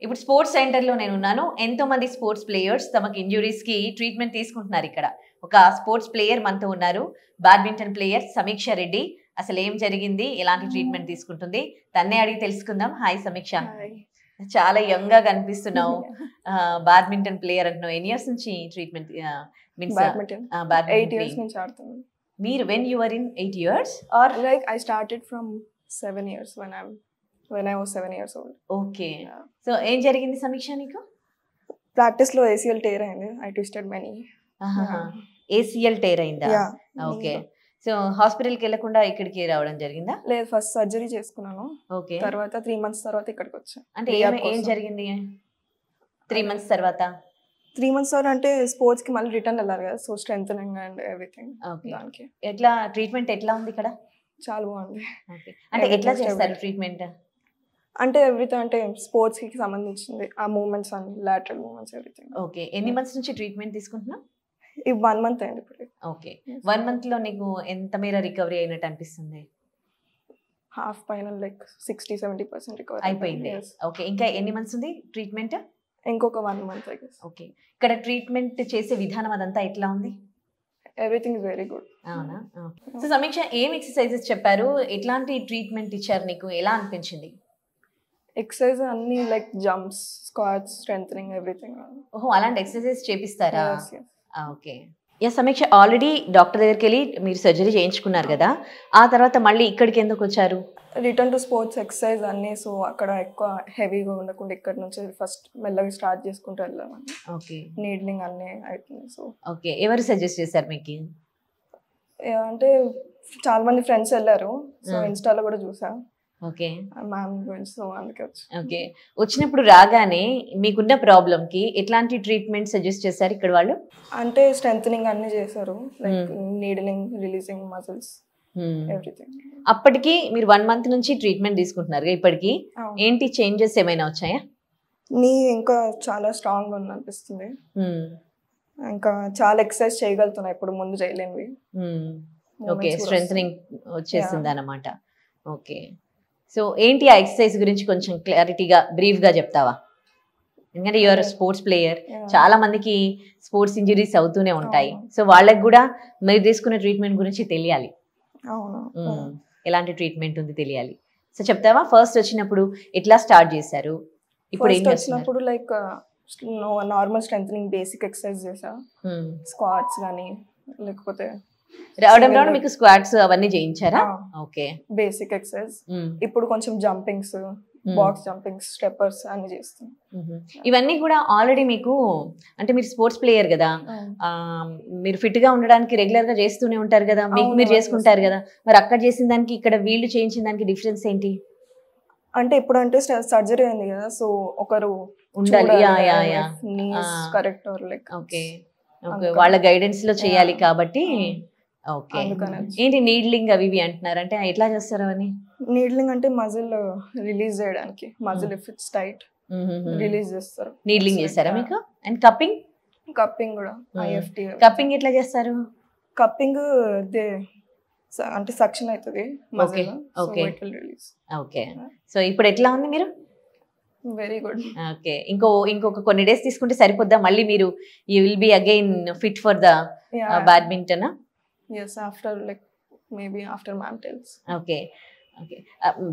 ఇప్పుడు స్పోర్ట్స్ సెంటర్లో నేను ఉన్నాను. ఎంతో మంది స్పోర్ట్స్ ప్లేయర్స్ తమకు ఇంజురీస్కి ట్రీట్మెంట్ తీసుకుంటున్నారు. ఇక్కడ ఒక స్పోర్ట్స్ ప్లేయర్ మనతో ఉన్నారు, బ్యాడ్మింటన్ ప్లేయర్ సమీక్ష రెడ్డి. అసలు ఏం జరిగింది, ఎలాంటి ట్రీట్మెంట్ తీసుకుంటుంది, తన్నే అడిగి తెలుసుకుందాం. హాయ్ సమీక్ష, చాలా యంగ్ గా కనిపిస్తున్నావు. బ్యాడ్మింటన్ ప్లేయర్ అంటున్నావు. ఎన్ని ఇయర్స్ నుంచి ట్రీట్మెంట్ మీన్స్ బ్యాడ్మింటన్ 8 years నుంచి ఆడుతున్నాను. మీరు when you were in 8 years or like I started from 7 years when I was 7 years old. Okay. So ఏం జరిగింది సమీక్ష నీకు? ప్రాక్టీస్ లో ACL టేర్ అయింది. I twisted my knee. ACL tear అయిందా? ఓకే. సో హాస్పిటల్కి వెళ్ళకుండా ఇక్కడికి రావడం జరిగిందా? లేదు, ఫస్ట్ సర్జరీ చేసుకున్నాను. ఓకే. తర్వాత 3 months తర్వాత ఇక్కడికి వచ్చాను. అంటే ఏం జరిగింది 3 months తర్వాత? 3 months తర్వాత అంటే స్పోర్ట్స్ కి మళ్ళీ రిటర్న్ వెళ్ళాలి కదా, సో స్ట్రెంథనింగ్ అండ్ ఎవ్రీథింగ్. దానికి ఎట్లా ట్రీట్మెంట్ ఎట్లా ఉంది ఇక్కడ? చాలా బాగుంది. అంటే ఎట్లా చేస్తారు ట్రీట్మెంట్? అంటే ఎవ్రీథింగ్ అంటే స్పోర్ట్స్ కి సంబంధించింది, ఆ మూవ్మెంట్స్ అన్ని లాటరల్ మూవ్మెంట్స్ ఎవ్రీథింగ్. ఓకే. ఎన్ని మంత్స్ నుంచి ట్రీట్మెంట్ తీసుకుంటున్నావు? ఈ 1 month అయింది ఇప్పుడు. ఓకే. 1 month లో నీకు ఎంత మేర రికవరీ అయినట్టు అనిపిస్తుంది? హాఫ్ పైన లైక్ 60-70% రికవరీ అయిపోయింది. ఓకే. ఇంకా ఎన్ని మంత్స్ ఉంది ట్రీట్మెంట్? ఇంకొక 1 month I guess. ఓకే. ఇక్కడ ట్రీట్మెంట్ చేసే విధానం అదంతా ఎట్లా ఉంది? Everything is very good. అవునా? సో సమీక్ష, ఏం ఎక్సర్సైజెస్ చెప్పారు, ఎట్లాంటి ట్రీట్మెంట్ ఇచ్చారు నీకు, ఎలా అనిపించింది? ఎక్సర్సైజ్ అన్ని like jumps, squats, strengthening everything. ఓహో, అలాంటి ఎక్సర్సైజ్ చేపిస్తారా? ఓకే. సమీక్ష, ఆల్రెడీ డాక్టర్ దగ్గరికి వెళ్ళి మీరు సర్జరీ చేయించుకున్నారు కదా, ఆ తర్వాత మళ్ళీ ఇక్కడికి ఎందుకు వచ్చారు? రిటర్న్ టు స్పోర్ట్స్ ఎక్సర్సైజ్ అన్ని, సో అక్కడ ఎక్కువ హెవీగా ఉండకుండా ఇక్కడ నుంచి ఫస్ట్ మెల్లగా స్టార్ట్ చేసుకుంటూ వెళ్ళామని. ఓకే. నీడ్లింగ్ అన్నీ అవుతుంది. So okay. ఎవరు సజెస్ట్ చేశారు మీకు? అంటే చాలా మంది ఫ్రెండ్స్ వెళ్ళారు, సో ఇన్స్టాలో కూడా చూసా. ఓకే. మ్యామ్ గురించి, సో అందుకే వచ్చి. ఓకే. వచ్చినప్పుడు రాగానే మీకున్న ప్రాబ్లంకి ఎట్లాంటి ట్రీట్మెంట్ సజెస్ట్ చేశారు ఇక్కడ వాళ్ళు? అంటే స్ట్రెంథనింగ్ అన్ని చేశారు, like needling, releasing muscles everything. అప్పటికి మీరు 1 month నుంచి ట్రీట్మెంట్ తీసుకుంటున్నారు, ఇప్పటికి ఏంటి చేంజెస్ ఏమైనా వచ్చాయా? నీ ఇంకా చాలా స్ట్రాంగ్ ఉంది అనిపిస్తుంది. ఇంకా చాలా ఎక్సర్సైజ్ చేయగలుగుతున్నా, ఇప్పుడు ముందు చేయలేనివి. ఓకే. స్ట్రెంథనింగ్ వచ్చేసింది అన్నమాట. ఓకే. సో ఏంటి ఆ ఎక్సర్సైజ్ గురించి కొంచెం క్లారిటీగా బ్రీఫ్గా చెప్తావా? ఎందుకంటే యూఆర్ స్పోర్ట్స్ ప్లేయర్, చాలా మందికి స్పోర్ట్స్ ఇంజరీస్ అవుతూనే ఉంటాయి. సో వాళ్ళకి కూడా మీరు తీసుకున్న ట్రీట్మెంట్ గురించి తెలియాలి. ఎలాంటి ట్రీట్మెంట్ ఉంది తెలియాలి. సో చెప్తావా? ఫస్ట్ వచ్చినప్పుడు ఎట్లా స్టార్ట్ చేశారు, ఇప్పుడు ఏం చేస్తున్నారు? Like normal strengthening basic exercise చేసా, స్క్వాట్స్ కానీ లేకపోతే రావడం మీకు స్క్వాట్స్ అవన్నీ చేయించారా? ఓకే. Basic exercise. ఇప్పుడు కొంచెం జంపింగ్స్, బాక్స్ జంపింగ్స్, స్టెప్పర్స్ అన్ని చేస్తాం. ఇవన్నీ కూడా ఆల్రెడీ మీకు, అంటే మీరు స్పోర్ట్స్ ప్లేయర్ కదా, మీరు ఫిట్ గా ఉండడానికి రెగ్యులర్ గా చేస్తూనే ఉంటారు కదా, మీకు మీరు చేసుకుంటారు కదా, మరి అక్కడ చేసిన దానికి ఇక్కడ వీళ్ళు చేయించిన దానికి డిఫరెన్స్ ఏంటి? అంటే ఇప్పుడు అంటే సర్జరీ అయింది కదా, సో ఒకరు ఉండాలి. Correct or like. ఓకే. వాళ్ళ గైడెన్స్ లో చేయాలి కాబట్టి. ఓకే. ఏంటి నీడ్లింగ్ అవి ఇవి అంటున్నారు, అంటే ఎట్లా చేస్తారు అవన్నీ? నీడ్లింగ్ అంటే మజిల్ రిలీజ్ చేయడానికి, muscle if it's tight release చేస్తారు. నీడ్లింగ్ చేస్తారా మీకు? And cupping? కప్పింగ్ కూడా IFT. కప్పింగ్ ఎట్లా చేస్తారు? కప్పింగ్ అంటే సక్షన్ అవుతుంది muscle, so it will release. Okay. So ఇప్పుడు ఎట్లా ఉంది మీరు? Very good. ఓకే. ఇంకొక కొన్ని డేస్ తీసుకుంటే సరిపోద్దా? మళ్ళీ మీరు you will be again fit for the badminton? yes, after like maybe after ma'am tells. Okay. Okay.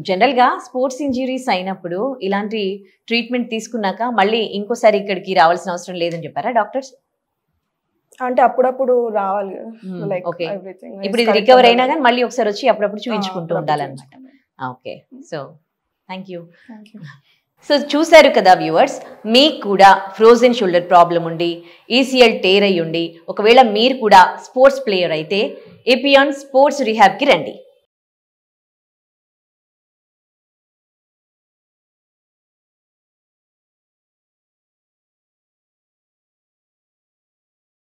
జనరల్గా స్పోర్ట్స్ ఇంజరీస్ అయినప్పుడు ఇలాంటి ట్రీట్మెంట్ తీసుకున్నాక మళ్ళీ ఇంకోసారి ఇక్కడికి రావాల్సిన అవసరం లేదని చెప్పారా డాక్టర్స్? అంటే అప్పుడప్పుడు రావాలి. ఓకే. ఇప్పుడు ఇది రికవర్ అయినా కానీ మళ్ళీ ఒకసారి వచ్చి అప్పుడప్పుడు చూపించుకుంటూ ఉండాలన్నమాట. Okay. So thank you. So చూశారు కదా వ్యూవర్స్, మీకు కూడా ఫ్రోజన్ షోల్డర్ ప్రాబ్లం ఉండి ACL టేర్ అయ్యి ఉండి ఒకవేళ మీరు కూడా స్పోర్ట్స్ ప్లేయర్ అయితే ఏపియాన్ స్పోర్ట్స్ రీహాబ్కి రండి.